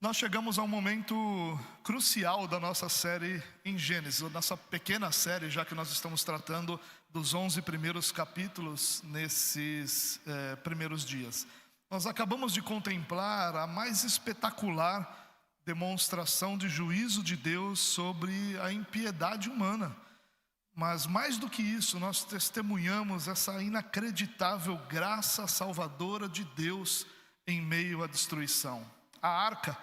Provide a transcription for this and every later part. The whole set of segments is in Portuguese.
Nós chegamos a um momento crucial da nossa série em Gênesis, a nossa pequena série, já que nós estamos tratando dos 11 primeiros capítulos nesses primeiros dias. Nós acabamos de contemplar a mais espetacular demonstração de juízo de Deus sobre a impiedade humana. Mas mais do que isso, nós testemunhamos essa inacreditável graça salvadora de Deus em meio à destruição. A arca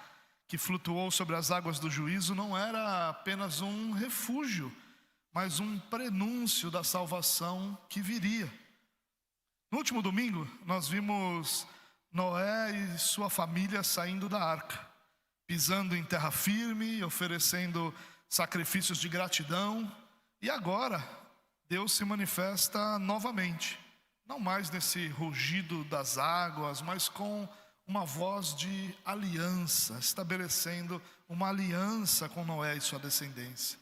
que flutuou sobre as águas do juízo não era apenas um refúgio, mas um prenúncio da salvação que viria. No último domingo, nós vimos Noé e sua família saindo da arca, pisando em terra firme, oferecendo sacrifícios de gratidão. E agora, Deus se manifesta novamente, não mais nesse rugido das águas, mas com uma voz de aliança, estabelecendo uma aliança com Noé e sua descendência.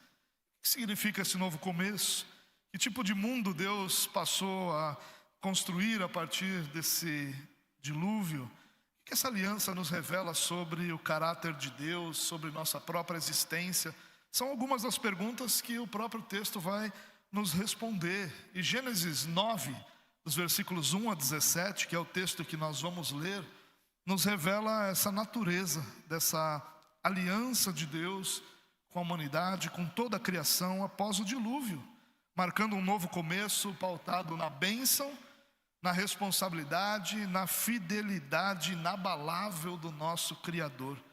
O que significa esse novo começo? Que tipo de mundo Deus passou a construir a partir desse dilúvio? O que essa aliança nos revela sobre o caráter de Deus, sobre nossa própria existência? São algumas das perguntas que o próprio texto vai nos responder. E Gênesis 9, dos versículos 1 a 17, que é o texto que nós vamos ler, nos revela essa natureza dessa aliança de Deus com a humanidade, com toda a criação após o dilúvio, marcando um novo começo pautado na bênção, na responsabilidade, na fidelidade inabalável do nosso Criador,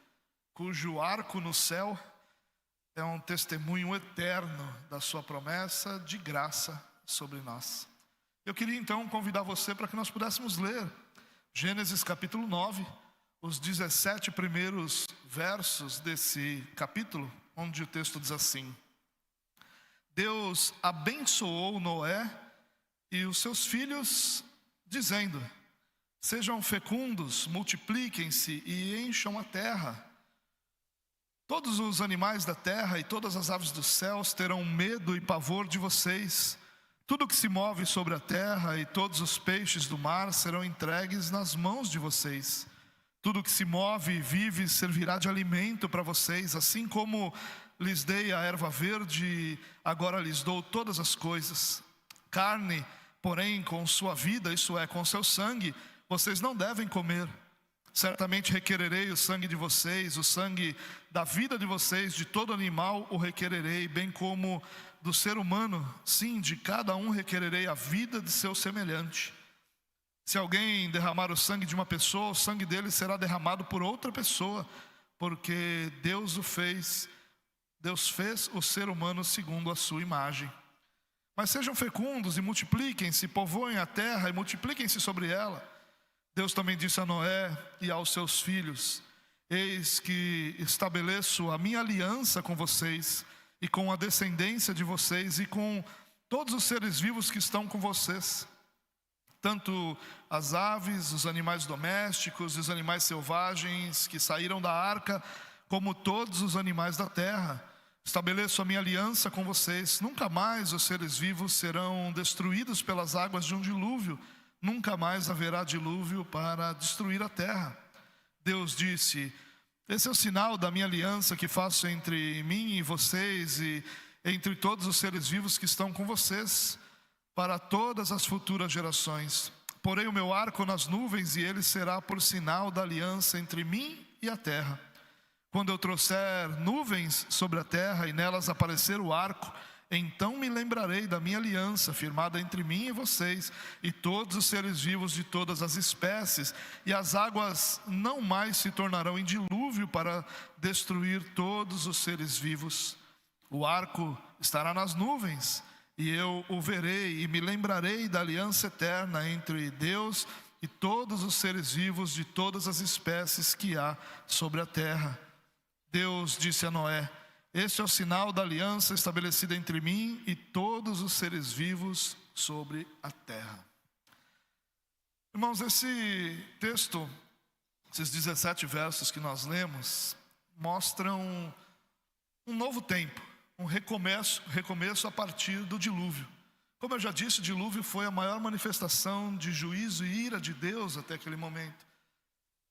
cujo arco no céu é um testemunho eterno da sua promessa de graça sobre nós. Eu queria então convidar você para que nós pudéssemos ler Gênesis capítulo 9, os 17 primeiros versos desse capítulo, onde o texto diz assim: Deus abençoou Noé e os seus filhos, dizendo: sejam fecundos, multipliquem-se e encham a terra. Todos os animais da terra e todas as aves dos céus terão medo e pavor de vocês. Tudo que se move sobre a terra e todos os peixes do mar serão entregues nas mãos de vocês. Tudo que se move e vive servirá de alimento para vocês. Assim como lhes dei a erva verde, agora lhes dou todas as coisas. Carne, porém, com sua vida, isso é, com seu sangue, vocês não devem comer. Certamente requererei o sangue de vocês, o sangue da vida de vocês, de todo animal o requererei, bem como do ser humano, sim, de cada um requererei a vida de seu semelhante. Se alguém derramar o sangue de uma pessoa, o sangue dele será derramado por outra pessoa, porque Deus fez o ser humano segundo a sua imagem. Mas sejam fecundos e multipliquem-se, povoem a terra e multipliquem-se sobre ela. Deus também disse a Noé e aos seus filhos: eis que estabeleço a minha aliança com vocês e com a descendência de vocês e com todos os seres vivos que estão com vocês, tanto as aves, os animais domésticos e os animais selvagens que saíram da arca, como todos os animais da terra. Estabeleço a minha aliança com vocês. Nunca mais os seres vivos serão destruídos pelas águas de um dilúvio. Nunca mais haverá dilúvio para destruir a terra. Deus disse: esse é o sinal da minha aliança que faço entre mim e vocês e entre todos os seres vivos que estão com vocês, para todas as futuras gerações. Porei o meu arco nas nuvens e ele será por sinal da aliança entre mim e a terra. Quando eu trouxer nuvens sobre a terra e nelas aparecer o arco, então me lembrarei da minha aliança firmada entre mim e vocês e todos os seres vivos de todas as espécies, e as águas não mais se tornarão em dilúvio para destruir todos os seres vivos. O arco estará nas nuvens e eu o verei e me lembrarei da aliança eterna entre Deus e todos os seres vivos de todas as espécies que há sobre a terra. Deus disse a Noé: este é o sinal da aliança estabelecida entre mim e todos os seres vivos sobre a terra. Irmãos, esse texto, esses 17 versos que nós lemos, mostram um novo tempo, um recomeço a partir do dilúvio. Como eu já disse, o dilúvio foi a maior manifestação de juízo e ira de Deus até aquele momento.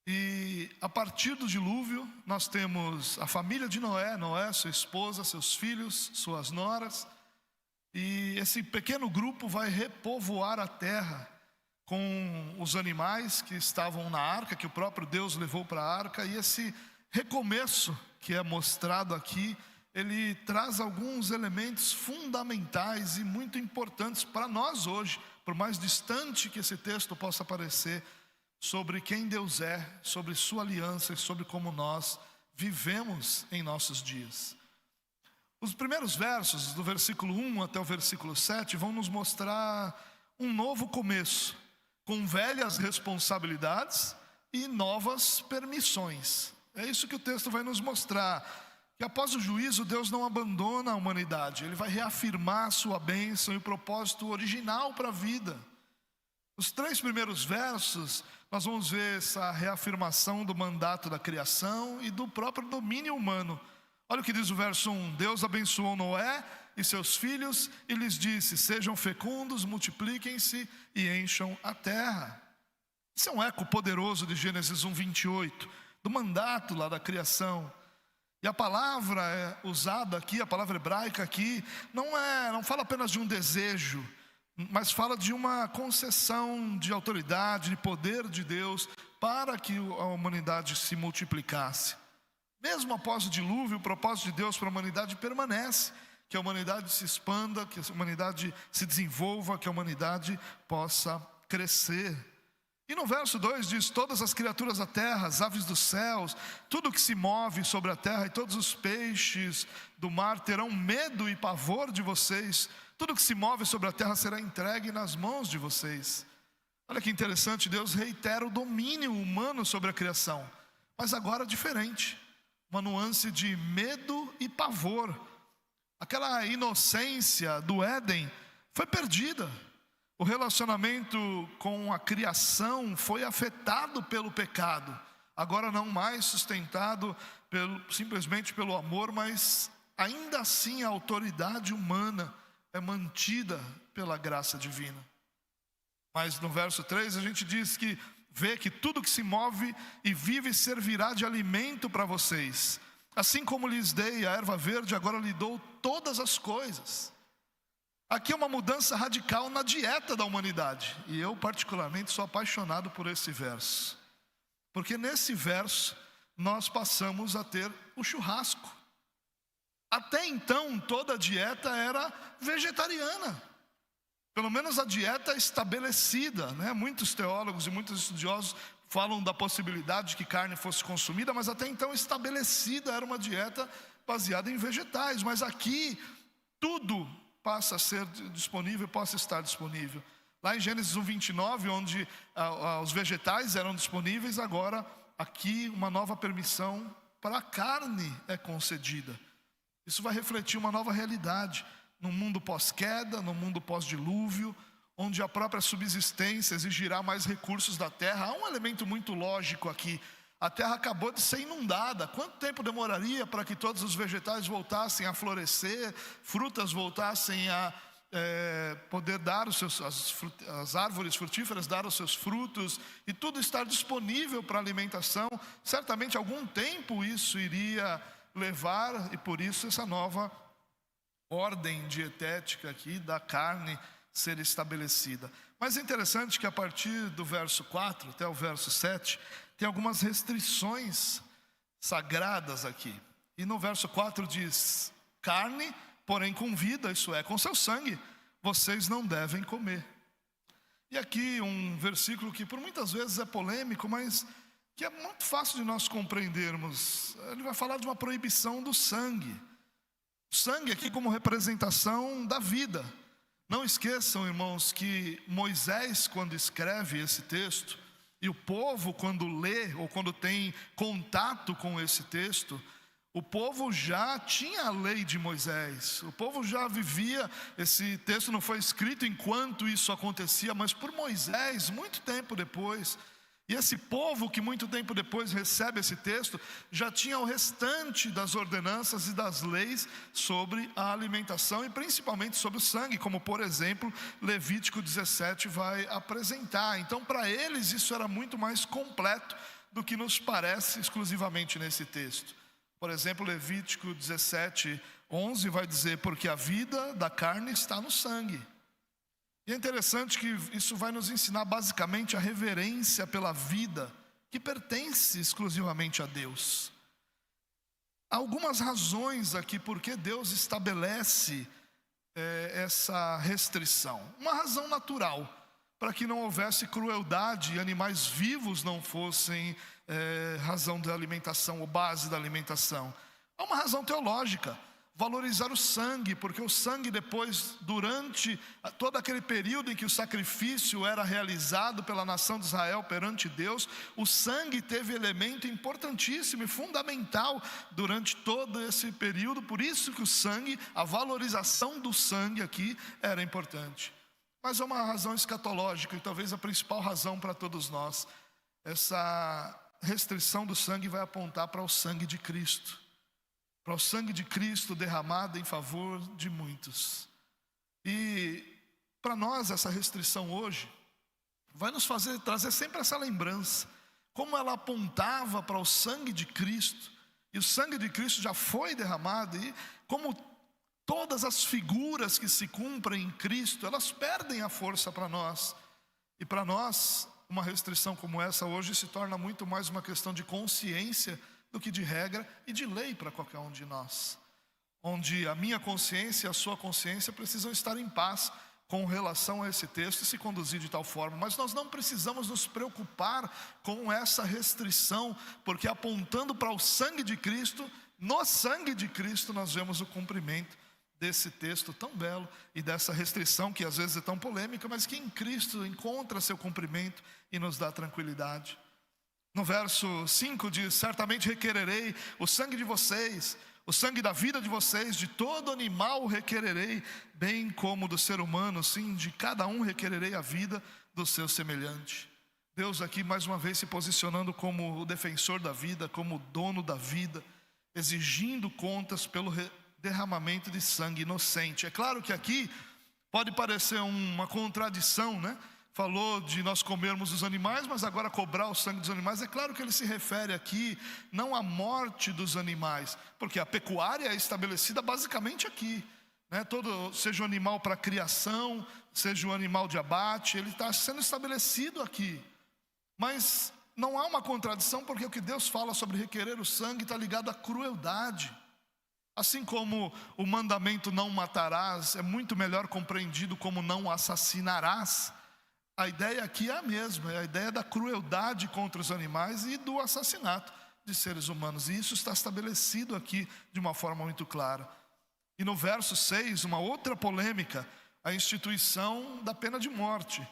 E a partir do dilúvio, nós temos a família de Noé, sua esposa, seus filhos, suas noras. E esse pequeno grupo vai repovoar a terra com os animais que estavam na arca, que o próprio Deus levou para a arca. E esse recomeço que é mostrado aqui, ele traz alguns elementos fundamentais e muito importantes para nós hoje, por mais distante que esse texto possa parecer, sobre quem Deus é, sobre sua aliança e sobre como nós vivemos em nossos dias. Os primeiros versos, do versículo 1 até o versículo 7, vão nos mostrar um novo começo, com velhas responsabilidades e novas permissões. É isso que o texto vai nos mostrar, que após o juízo, Deus não abandona a humanidade, Ele vai reafirmar a sua bênção e o propósito original para a vida. Os 3 primeiros versos, nós vamos ver essa reafirmação do mandato da criação e do próprio domínio humano. Olha o que diz o verso 1: Deus abençoou Noé e seus filhos e lhes disse: sejam fecundos, multipliquem-se e encham a terra. Isso é um eco poderoso de Gênesis 1:28, do mandato lá da criação. E a palavra usada aqui, a palavra hebraica aqui, não fala apenas de um desejo, mas fala de uma concessão de autoridade, de poder de Deus para que a humanidade se multiplicasse. Mesmo após o dilúvio, o propósito de Deus para a humanidade permanece, que a humanidade se expanda, que a humanidade se desenvolva, que a humanidade possa crescer. E no verso 2 diz: todas as criaturas da terra, as aves dos céus, tudo que se move sobre a terra e todos os peixes do mar terão medo e pavor de vocês. Tudo que se move sobre a terra será entregue nas mãos de vocês. Olha que interessante, Deus reitera o domínio humano sobre a criação, mas agora diferente, uma nuance de medo e pavor. Aquela inocência do Éden foi perdida. O relacionamento com a criação foi afetado pelo pecado, agora não mais sustentado simplesmente pelo amor, mas ainda assim a autoridade humana é mantida pela graça divina. Mas no verso 3 a gente diz que vê que tudo que se move e vive servirá de alimento para vocês. Assim como lhes dei a erva verde, agora lhe dou todas as coisas. Aqui é uma mudança radical na dieta da humanidade. E eu particularmente sou apaixonado por esse verso, porque nesse verso nós passamos a ter o churrasco. Até então toda a dieta era vegetariana, pelo menos a dieta estabelecida, né? Muitos teólogos e muitos estudiosos falam da possibilidade de que carne fosse consumida, mas até então estabelecida era uma dieta baseada em vegetais. Mas aqui tudo passa a ser disponível, possa estar disponível. Lá em Gênesis 1:29, onde os vegetais eram disponíveis, agora aqui uma nova permissão para a carne é concedida. Isso vai refletir uma nova realidade no mundo pós-queda, no mundo pós-dilúvio, onde a própria subsistência exigirá mais recursos da terra. Há um elemento muito lógico aqui: a terra acabou de ser inundada. Quanto tempo demoraria para que todos os vegetais voltassem a florescer, frutas voltassem a poder dar as árvores frutíferas dar os seus frutos e tudo estar disponível para alimentação? Certamente algum tempo isso iria levar, e por isso essa nova ordem dietética aqui da carne ser estabelecida. Mas é interessante que a partir do verso 4 até o verso 7 tem algumas restrições sagradas aqui. E no verso 4 diz: carne, porém com vida, isso é, com seu sangue, vocês não devem comer. E aqui um versículo que por muitas vezes é polêmico, mas que é muito fácil de nós compreendermos. Ele vai falar de uma proibição do sangue. O sangue aqui como representação da vida. Não esqueçam, irmãos, que Moisés, quando escreve esse texto, e o povo, quando lê ou quando tem contato com esse texto, o povo já tinha a lei de Moisés. O povo já vivia. Esse texto não foi escrito enquanto isso acontecia, mas por Moisés, muito tempo depois. E esse povo que muito tempo depois recebe esse texto, já tinha o restante das ordenanças e das leis sobre a alimentação e principalmente sobre o sangue, como por exemplo Levítico 17 vai apresentar. Então para eles isso era muito mais completo do que nos parece exclusivamente nesse texto. Por exemplo, Levítico 17:11 vai dizer: porque a vida da carne está no sangue. E é interessante que isso vai nos ensinar basicamente a reverência pela vida que pertence exclusivamente a Deus. Há algumas razões aqui porque Deus estabelece essa restrição. Uma razão natural, para que não houvesse crueldade e animais vivos não fossem razão da alimentação ou base da alimentação. Há uma razão teológica: valorizar o sangue, porque o sangue depois, durante todo aquele período em que o sacrifício era realizado pela nação de Israel perante Deus, o sangue teve elemento importantíssimo e fundamental durante todo esse período. Por isso que o sangue, a valorização do sangue aqui era importante. Mas há uma razão escatológica, e talvez a principal razão para todos nós. Essa restrição do sangue vai apontar para o sangue de Cristo, para o sangue de Cristo derramado em favor de muitos. E para nós essa restrição hoje vai nos trazer sempre essa lembrança, como ela apontava para o sangue de Cristo, e o sangue de Cristo já foi derramado, e como todas as figuras que se cumprem em Cristo, elas perdem a força para nós. E para nós, uma restrição como essa hoje se torna muito mais uma questão de consciência do que de regra e de lei para qualquer um de nós, onde a minha consciência e a sua consciência precisam estar em paz com relação a esse texto e se conduzir de tal forma. Mas nós não precisamos nos preocupar com essa restrição, porque apontando para o sangue de Cristo, no sangue de Cristo nós vemos o cumprimento desse texto tão belo e dessa restrição que às vezes é tão polêmica, mas que em Cristo encontra seu cumprimento e nos dá tranquilidade. No verso 5 diz: certamente requererei o sangue de vocês, o sangue da vida de vocês, de todo animal requererei, bem como do ser humano, sim, de cada um requererei a vida do seu semelhante. Deus aqui mais uma vez se posicionando como o defensor da vida, como o dono da vida, exigindo contas pelo derramamento de sangue inocente. É claro que aqui pode parecer uma contradição, né? Falou de nós comermos os animais, mas agora cobrar o sangue dos animais. É claro que ele se refere aqui não à morte dos animais, porque a pecuária é estabelecida basicamente aqui, né? Seja o animal para criação, seja o animal de abate, ele está sendo estabelecido aqui. Mas não há uma contradição, porque o que Deus fala sobre requerer o sangue está ligado à crueldade. Assim como o mandamento não matarás é muito melhor compreendido como não assassinarás, a ideia aqui é a mesma, é a ideia da crueldade contra os animais e do assassinato de seres humanos. E isso está estabelecido aqui de uma forma muito clara. E no verso 6, uma outra polêmica, a instituição da pena de morte.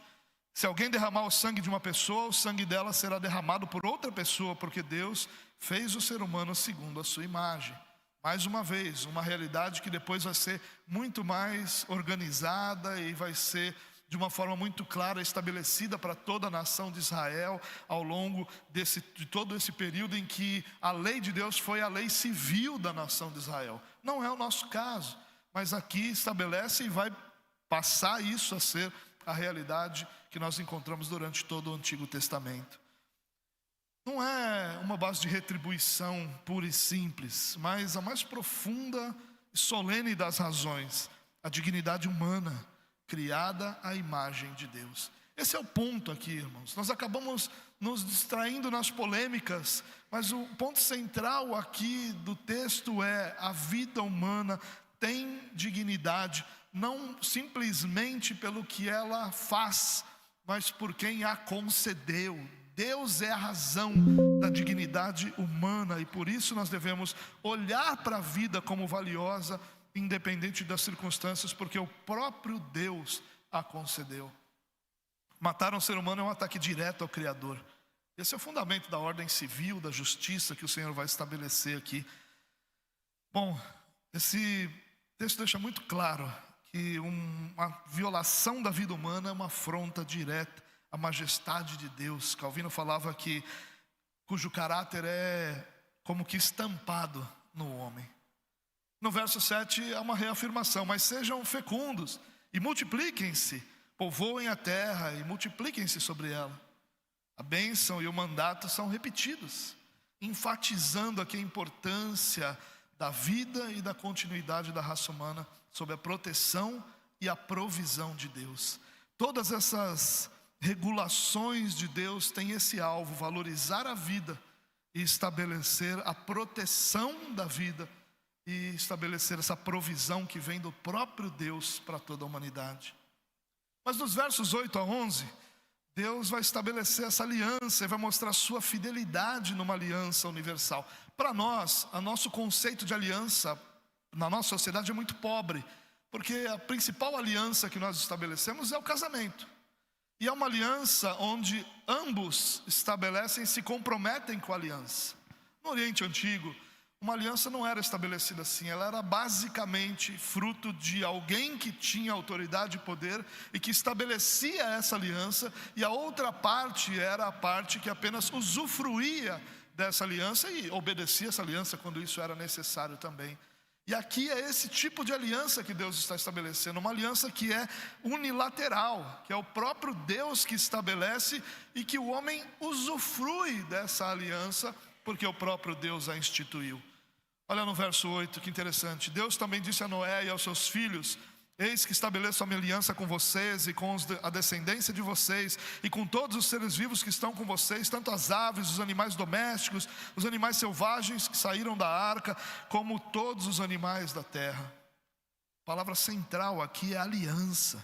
Se alguém derramar o sangue de uma pessoa, o sangue dela será derramado por outra pessoa, porque Deus fez o ser humano segundo a sua imagem. Mais uma vez, uma realidade que depois vai ser muito mais organizada e vai ser de uma forma muito clara estabelecida para toda a nação de Israel ao longo de todo esse período em que a lei de Deus foi a lei civil da nação de Israel. Não é o nosso caso, mas aqui estabelece e vai passar isso a ser a realidade que nós encontramos durante todo o Antigo Testamento. Não é uma base de retribuição pura e simples, mas a mais profunda e solene das razões, a dignidade humana, criada à imagem de Deus. Esse é o ponto aqui, irmãos. Nós acabamos nos distraindo nas polêmicas, mas o ponto central aqui do texto é: a vida humana tem dignidade, não simplesmente pelo que ela faz, mas por quem a concedeu. Deus é a razão da dignidade humana, e por isso nós devemos olhar para a vida como valiosa, independente das circunstâncias, porque o próprio Deus a concedeu. Matar um ser humano é um ataque direto ao Criador. Esse é o fundamento da ordem civil, da justiça que o Senhor vai estabelecer aqui. Bom, esse texto deixa muito claro que uma violação da vida humana é uma afronta direta à majestade de Deus. Calvino falava que cujo caráter é como que estampado no homem. No verso 7 há uma reafirmação: mas sejam fecundos e multipliquem-se, povoem a terra e multipliquem-se sobre ela. A bênção e o mandato são repetidos, enfatizando aqui a importância da vida e da continuidade da raça humana sob a proteção e a provisão de Deus. Todas essas regulações de Deus têm esse alvo: valorizar a vida e estabelecer a proteção da vida e estabelecer essa provisão que vem do próprio Deus para toda a humanidade. Mas nos versos 8 a 11, Deus vai estabelecer essa aliança e vai mostrar sua fidelidade numa aliança universal. Para nós, o nosso conceito de aliança na nossa sociedade é muito pobre, porque a principal aliança que nós estabelecemos é o casamento. E é uma aliança onde ambos estabelecem e se comprometem com a aliança. No Oriente Antigo, uma aliança não era estabelecida assim, ela era basicamente fruto de alguém que tinha autoridade e poder e que estabelecia essa aliança, e a outra parte era a parte que apenas usufruía dessa aliança e obedecia essa aliança quando isso era necessário também. E aqui é esse tipo de aliança que Deus está estabelecendo, uma aliança que é unilateral, que é o próprio Deus que estabelece e que o homem usufrui dessa aliança porque o próprio Deus a instituiu. Olha no verso 8, que interessante. Deus também disse a Noé e aos seus filhos: eis que estabeleço a minha aliança com vocês e com a descendência de vocês e com todos os seres vivos que estão com vocês, tanto as aves, os animais domésticos, os animais selvagens que saíram da arca, como todos os animais da terra. A palavra central aqui é aliança,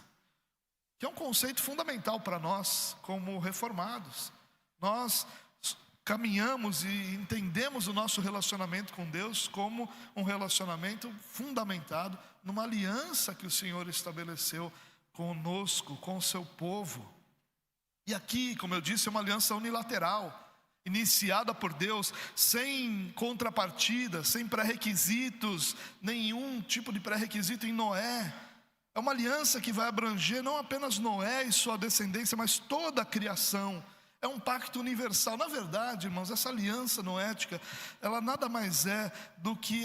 que é um conceito fundamental para nós como reformados. Nós caminhamos e entendemos o nosso relacionamento com Deus como um relacionamento fundamentado numa aliança que o Senhor estabeleceu conosco, com o seu povo. E aqui, como eu disse, é uma aliança unilateral, iniciada por Deus, sem contrapartida, sem pré-requisitos, nenhum tipo de pré-requisito em Noé. É uma aliança que vai abranger não apenas Noé e sua descendência, mas toda a criação. É um pacto universal. Na verdade, irmãos, essa aliança noética, ela nada mais é do que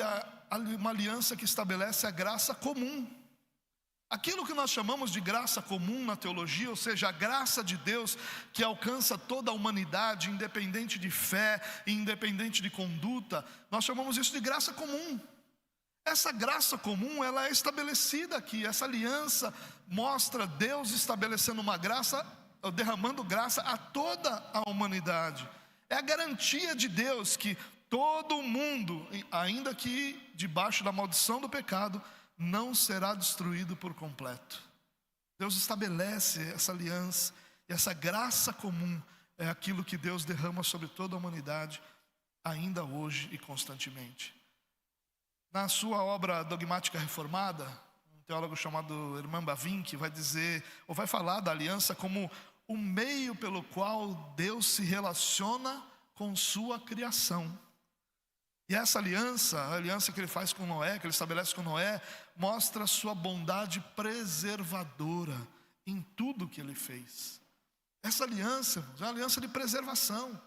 uma aliança que estabelece a graça comum. Aquilo que nós chamamos de graça comum na teologia, ou seja, a graça de Deus que alcança toda a humanidade, independente de fé, independente de conduta, nós chamamos isso de graça comum. Essa graça comum, ela é estabelecida aqui. Essa aliança mostra Deus estabelecendo uma graça, derramando graça a toda a humanidade. É a garantia de Deus que todo mundo, ainda que debaixo da maldição do pecado, não será destruído por completo. Deus estabelece essa aliança, e essa graça comum é aquilo que Deus derrama sobre toda a humanidade, ainda hoje e constantemente. Na sua obra Dogmática Reformada, um teólogo chamado Herman Bavinck vai dizer, ou vai falar da aliança como o meio pelo qual Deus se relaciona com sua criação. E essa aliança, a aliança que ele faz com Noé, que ele estabelece com Noé, mostra a sua bondade preservadora em tudo que ele fez. Essa aliança é uma aliança de preservação.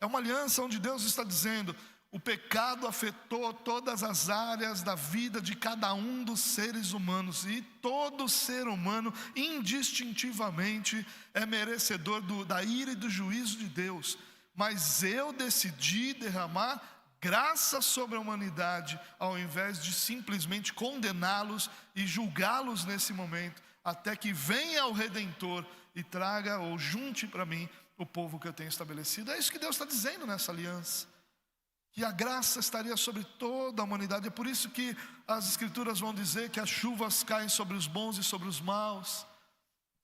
É uma aliança onde Deus está dizendo: o pecado afetou todas as áreas da vida de cada um dos seres humanos, e todo ser humano, indistintivamente, é merecedor da ira e do juízo de Deus. Mas eu decidi derramar graça sobre a humanidade, ao invés de simplesmente condená-los e julgá-los nesse momento, até que venha o Redentor e traga ou junte para mim o povo que eu tenho estabelecido. É isso que Deus está dizendo nessa aliança, que a graça estaria sobre toda a humanidade. É por isso que as escrituras vão dizer que as chuvas caem sobre os bons e sobre os maus,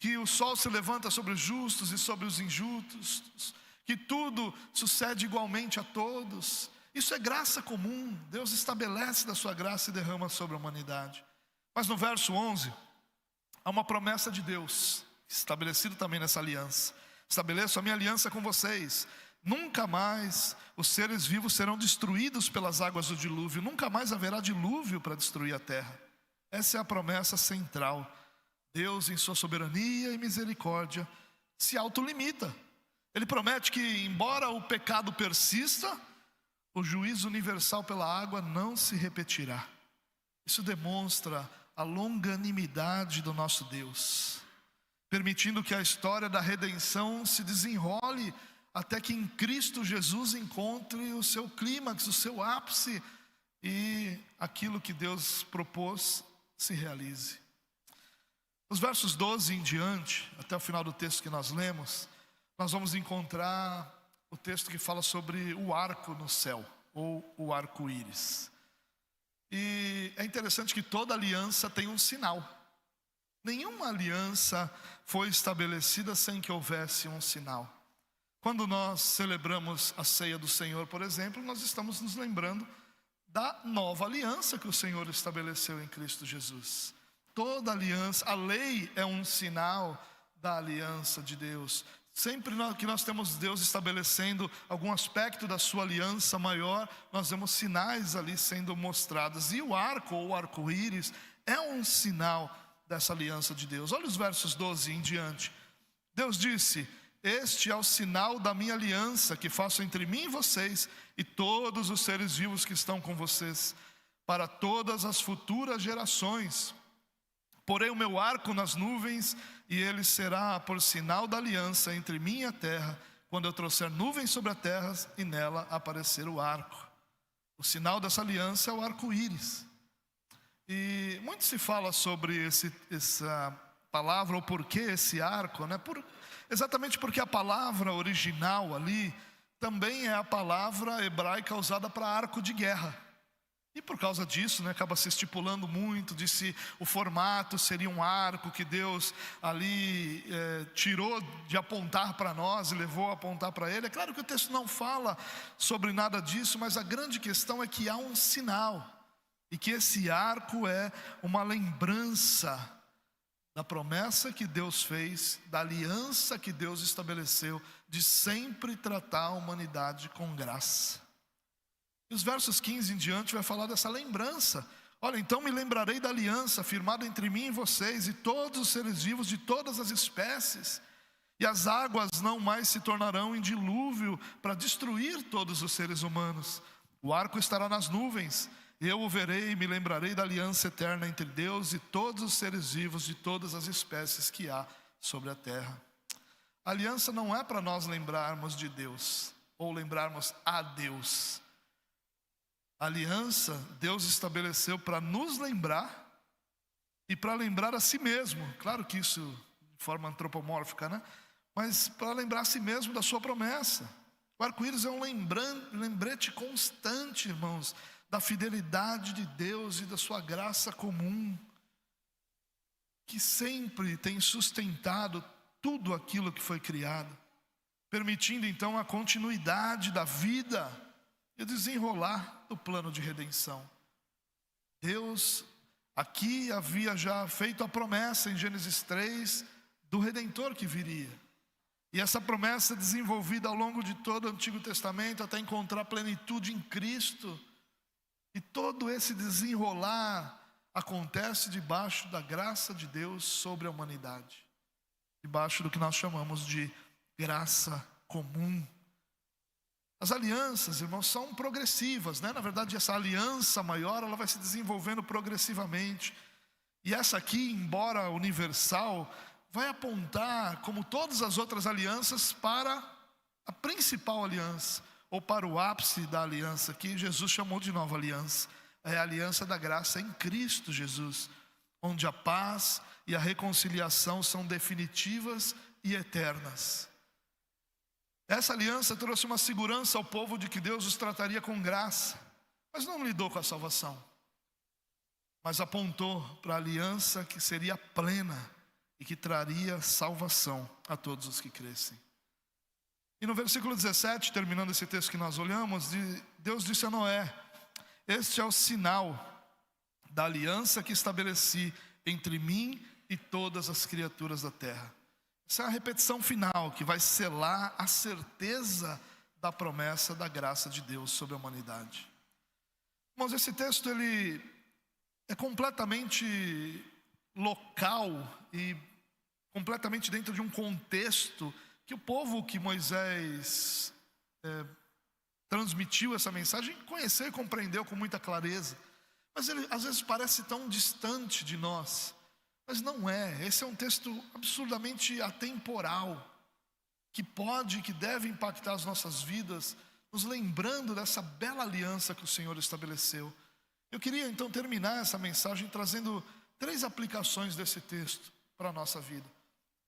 que o sol se levanta sobre os justos e sobre os injustos, que tudo sucede igualmente a todos. Isso é graça comum. Deus estabelece da sua graça e derrama sobre a humanidade. Mas no verso 11, há uma promessa de Deus, estabelecida também nessa aliança: estabeleço a minha aliança com vocês. Nunca mais os seres vivos serão destruídos pelas águas do dilúvio. Nunca mais haverá dilúvio para destruir a terra. Essa é a promessa central. Deus, em sua soberania e misericórdia, se autolimita. Ele promete que, embora o pecado persista, o juízo universal pela água não se repetirá. Isso demonstra a longanimidade do nosso Deus, permitindo que a história da redenção se desenrole até que em Cristo Jesus encontre o seu clímax, o seu ápice, e aquilo que Deus propôs se realize. Os versos 12 em diante, até o final do texto que nós lemos, nós vamos encontrar o texto que fala sobre o arco no céu, ou o arco-íris. E é interessante que toda aliança tem um sinal. Nenhuma aliança foi estabelecida sem que houvesse um sinal. Quando nós celebramos a ceia do Senhor, por exemplo, nós estamos nos lembrando da nova aliança que o Senhor estabeleceu em Cristo Jesus. Toda aliança, a lei é um sinal da aliança de Deus. Sempre que nós temos Deus estabelecendo algum aspecto da sua aliança maior, nós vemos sinais ali sendo mostrados. E o arco, ou arco-íris, é um sinal dessa aliança de Deus. Olha os versos 12 em diante. Deus disse: este é o sinal da minha aliança que faço entre mim e vocês e todos os seres vivos que estão com vocês, para todas as futuras gerações. Porei o meu arco nas nuvens, e ele será por sinal da aliança entre mim e a terra, quando eu trouxer nuvens sobre a terra e nela aparecer o arco. O sinal dessa aliança é o arco-íris. E muito se fala sobre essa palavra, ou por que esse arco, né? Exatamente porque a palavra original ali também é a palavra hebraica usada para arco de guerra. E por causa disso, né, acaba se estipulando muito de se o formato seria um arco que Deus ali tirou de apontar para nós e levou a apontar para Ele. É claro que o texto não fala sobre nada disso, mas a grande questão é que há um sinal. E que esse arco é uma lembrança da promessa que Deus fez, da aliança que Deus estabeleceu, de sempre tratar a humanidade com graça. E os versos 15 em diante vai falar dessa lembrança. Olha, então me lembrarei da aliança firmada entre mim e vocês e todos os seres vivos de todas as espécies. E as águas não mais se tornarão em dilúvio para destruir todos os seres humanos. O arco estará nas nuvens. Eu o verei e me lembrarei da aliança eterna entre Deus e todos os seres vivos de todas as espécies que há sobre a terra. A aliança não é para nós lembrarmos de Deus, ou lembrarmos a Deus. A aliança Deus estabeleceu para nos lembrar e para lembrar a si mesmo. Claro que isso de forma antropomórfica, né? Mas para lembrar a si mesmo da sua promessa. O arco-íris é um lembrete constante, irmãos, da fidelidade de Deus e da sua graça comum, que sempre tem sustentado tudo aquilo que foi criado, permitindo então a continuidade da vida e o desenrolar do plano de redenção. Deus aqui havia já feito a promessa em Gênesis 3 do Redentor que viria. E essa promessa desenvolvida ao longo de todo o Antigo Testamento até encontrar plenitude em Cristo. E todo esse desenrolar acontece debaixo da graça de Deus sobre a humanidade. Debaixo do que nós chamamos de graça comum. As alianças, irmãos, são progressivas, né? Na verdade, essa aliança maior, ela vai se desenvolvendo progressivamente. E essa aqui, embora universal, vai apontar, como todas as outras alianças, para a principal aliança, ou para o ápice da aliança, que Jesus chamou de nova aliança. É a aliança da graça em Cristo Jesus, onde a paz e a reconciliação são definitivas e eternas. Essa aliança trouxe uma segurança ao povo de que Deus os trataria com graça, mas não lidou com a salvação, mas apontou para a aliança que seria plena e que traria salvação a todos os que crescem. E no versículo 17, terminando esse texto que nós olhamos, Deus disse a Noé: este é o sinal da aliança que estabeleci entre mim e todas as criaturas da terra. Essa é a repetição final que vai selar a certeza da promessa da graça de Deus sobre a humanidade. Irmãos, esse texto ele é completamente local e completamente dentro de um contexto que o povo que Moisés transmitiu essa mensagem conheceu e compreendeu com muita clareza. Mas ele às vezes parece tão distante de nós. Mas não é. Esse é um texto absurdamente atemporal. que pode e que deve impactar as nossas vidas, nos lembrando dessa bela aliança que o Senhor estabeleceu. Eu queria então terminar essa mensagem trazendo 3 aplicações desse texto para a nossa vida.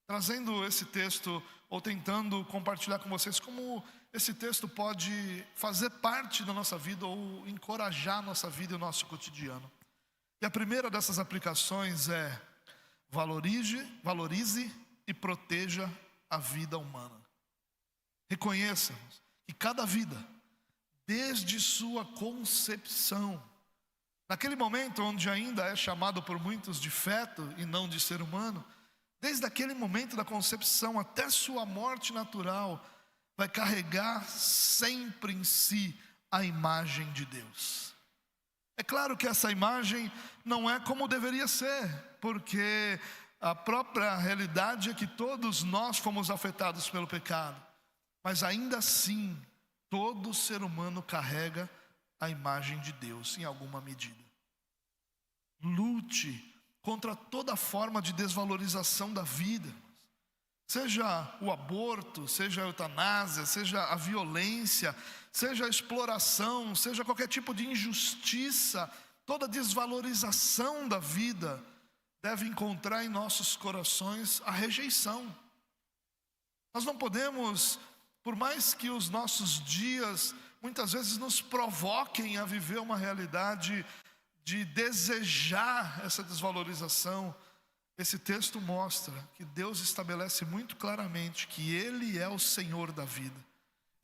Trazendo esse texto, ou tentando compartilhar com vocês como esse texto pode fazer parte da nossa vida ou encorajar a nossa vida e o nosso cotidiano. E a primeira dessas aplicações é: valorize e proteja a vida humana. Reconheçamos que cada vida, desde sua concepção, naquele momento onde ainda é chamado por muitos de feto e não de ser humano, desde aquele momento da concepção até sua morte natural, vai carregar sempre em si a imagem de Deus. É claro que essa imagem não é como deveria ser, porque a própria realidade é que todos nós fomos afetados pelo pecado. Mas ainda assim, todo ser humano carrega a imagem de Deus em alguma medida. Lute contra toda forma de desvalorização da vida. Seja o aborto, seja a eutanásia, seja a violência, seja a exploração, seja qualquer tipo de injustiça, toda desvalorização da vida deve encontrar em nossos corações a rejeição. Nós não podemos, por mais que os nossos dias muitas vezes nos provoquem a viver uma realidade de desejar essa desvalorização, esse texto mostra que Deus estabelece muito claramente que Ele é o Senhor da vida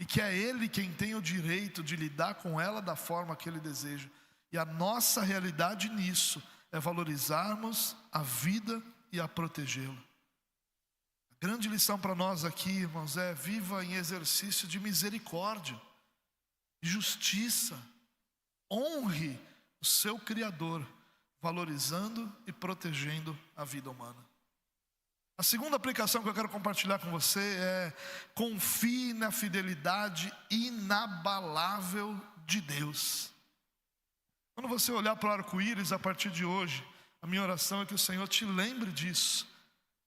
e que é Ele quem tem o direito de lidar com ela da forma que Ele deseja. E a nossa realidade nisso é valorizarmos a vida e a protegê-la. A grande lição para nós aqui, irmãos, é: viva em exercício de misericórdia, justiça, honre o seu Criador, valorizando e protegendo a vida humana. A segunda aplicação que eu quero compartilhar com você é: confie na fidelidade inabalável de Deus. Quando você olhar para o arco-íris a partir de hoje, a minha oração é que o Senhor te lembre disso.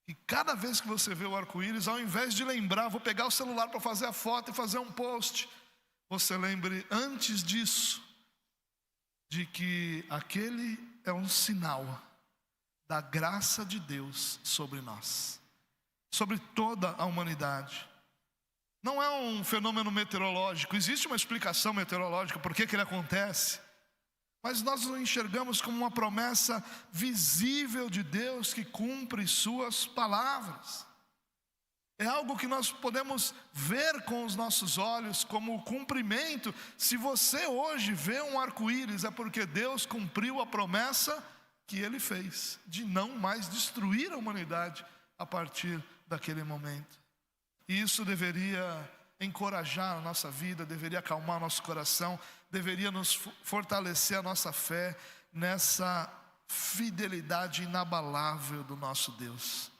E cada vez que você vê o arco-íris, ao invés de lembrar, vou pegar o celular para fazer a foto e fazer um post, você lembre antes disso de que aquele é um sinal da graça de Deus sobre nós, sobre toda a humanidade. Não é um fenômeno meteorológico, existe uma explicação meteorológica por que ele acontece, mas nós o enxergamos como uma promessa visível de Deus que cumpre suas palavras. É algo que nós podemos ver com os nossos olhos como cumprimento. Se você hoje vê um arco-íris, é porque Deus cumpriu a promessa que Ele fez de não mais destruir a humanidade a partir daquele momento. E isso deveria encorajar a nossa vida, deveria acalmar nosso coração, deveria nos fortalecer a nossa fé nessa fidelidade inabalável do nosso Deus.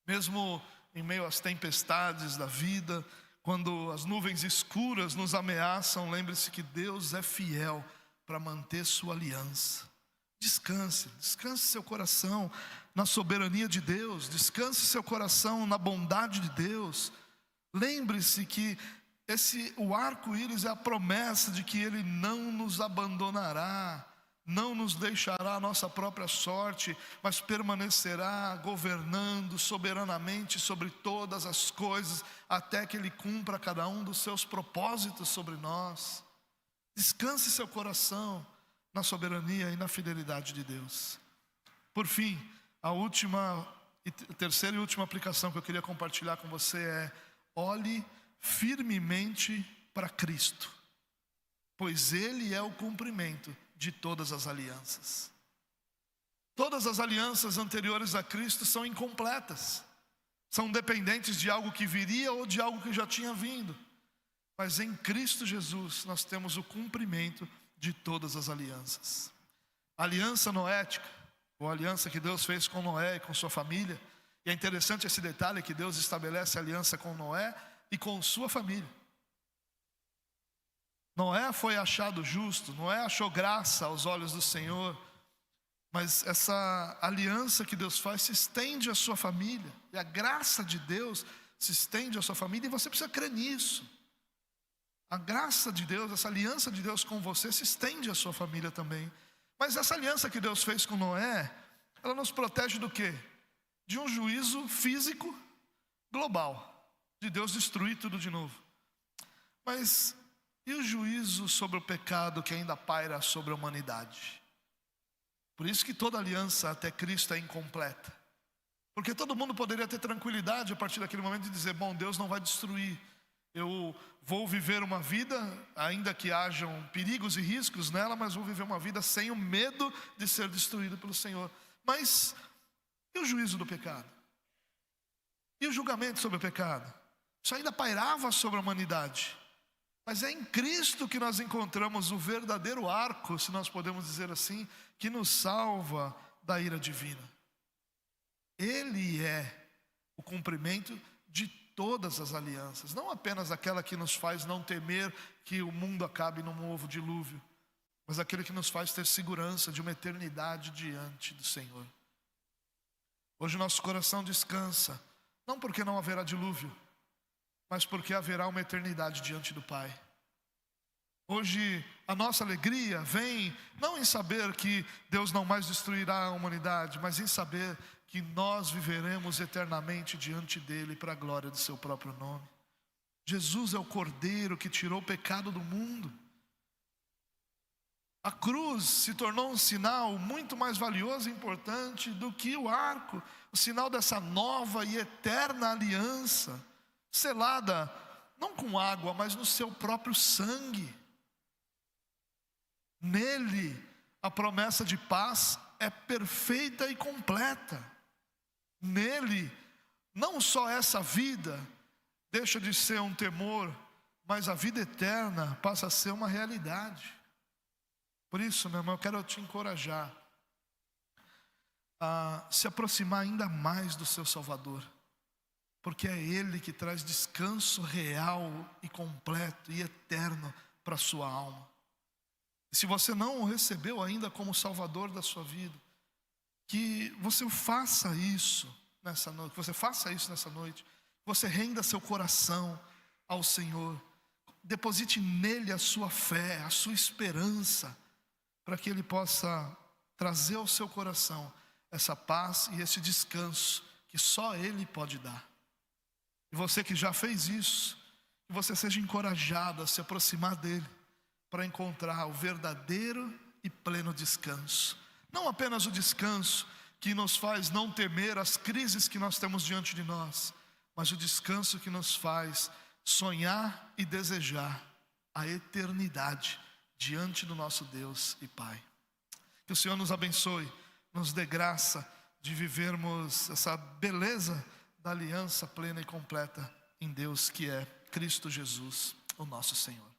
Mesmo em meio às tempestades da vida, quando as nuvens escuras nos ameaçam, lembre-se que Deus é fiel para manter sua aliança. Descanse seu coração na soberania de Deus, descanse seu coração na bondade de Deus. Lembre-se que o arco-íris é a promessa de que Ele não nos abandonará, não nos deixará a nossa própria sorte, mas permanecerá governando soberanamente sobre todas as coisas, até que Ele cumpra cada um dos seus propósitos sobre nós. Descanse seu coração na soberania e na fidelidade de Deus. Por fim, a terceira e última aplicação que eu queria compartilhar com você é: olhe firmemente para Cristo, pois Ele é o cumprimento de todas as alianças. Todas as alianças anteriores a Cristo são incompletas, são dependentes de algo que viria ou de algo que já tinha vindo. Mas em Cristo Jesus nós temos o cumprimento de todas as alianças. A aliança noética, ou a aliança que Deus fez com Noé e com sua família. E é interessante esse detalhe que Deus estabelece aliança com Noé e com sua família. Noé foi achado justo, Noé achou graça aos olhos do Senhor, mas essa aliança que Deus faz se estende à sua família, e a graça de Deus se estende à sua família e você precisa crer nisso. A graça de Deus, essa aliança de Deus com você se estende à sua família também. Mas essa aliança que Deus fez com Noé, ela nos protege do quê? De um juízo físico global, de Deus destruir tudo de novo. Mas e o juízo sobre o pecado que ainda paira sobre a humanidade? Por isso que toda aliança até Cristo é incompleta. Porque todo mundo poderia ter tranquilidade a partir daquele momento de dizer, bom, Deus não vai destruir. Eu vou viver uma vida, ainda que hajam perigos e riscos nela, mas vou viver uma vida sem o medo de ser destruído pelo Senhor. Mas e o juízo do pecado? E o julgamento sobre o pecado? Isso ainda pairava sobre a humanidade. Mas é em Cristo que nós encontramos o verdadeiro arco, se nós podemos dizer assim, que nos salva da ira divina. Ele é o cumprimento de todas as alianças, não apenas aquela que nos faz não temer que o mundo acabe num novo dilúvio, mas aquele que nos faz ter segurança de uma eternidade diante do Senhor. Hoje nosso coração descansa, não porque não haverá dilúvio, mas porque haverá uma eternidade diante do Pai. Hoje a nossa alegria vem não em saber que Deus não mais destruirá a humanidade, mas em saber que nós viveremos eternamente diante dele para a glória do seu próprio nome. Jesus é o Cordeiro que tirou o pecado do mundo. A cruz se tornou um sinal muito mais valioso e importante do que o arco, o sinal dessa nova e eterna aliança, selada não com água, mas no seu próprio sangue. Nele a promessa de paz é perfeita e completa. Nele não só essa vida deixa de ser um temor, mas a vida eterna passa a ser uma realidade. Por isso, meu irmão, eu quero te encorajar a se aproximar ainda mais do seu Salvador, porque é Ele que traz descanso real e completo e eterno para a sua alma. E se você não o recebeu ainda como Salvador da sua vida, que você faça isso nessa noite, você renda seu coração ao Senhor, deposite nele a sua fé, a sua esperança, para que Ele possa trazer ao seu coração essa paz e esse descanso que só Ele pode dar. E você que já fez isso, que você seja encorajado a se aproximar dEle, para encontrar o verdadeiro e pleno descanso. Não apenas o descanso que nos faz não temer as crises que nós temos diante de nós, mas o descanso que nos faz sonhar e desejar a eternidade diante do nosso Deus e Pai. Que o Senhor nos abençoe, nos dê graça de vivermos essa beleza da aliança plena e completa em Deus, que é Cristo Jesus, o nosso Senhor.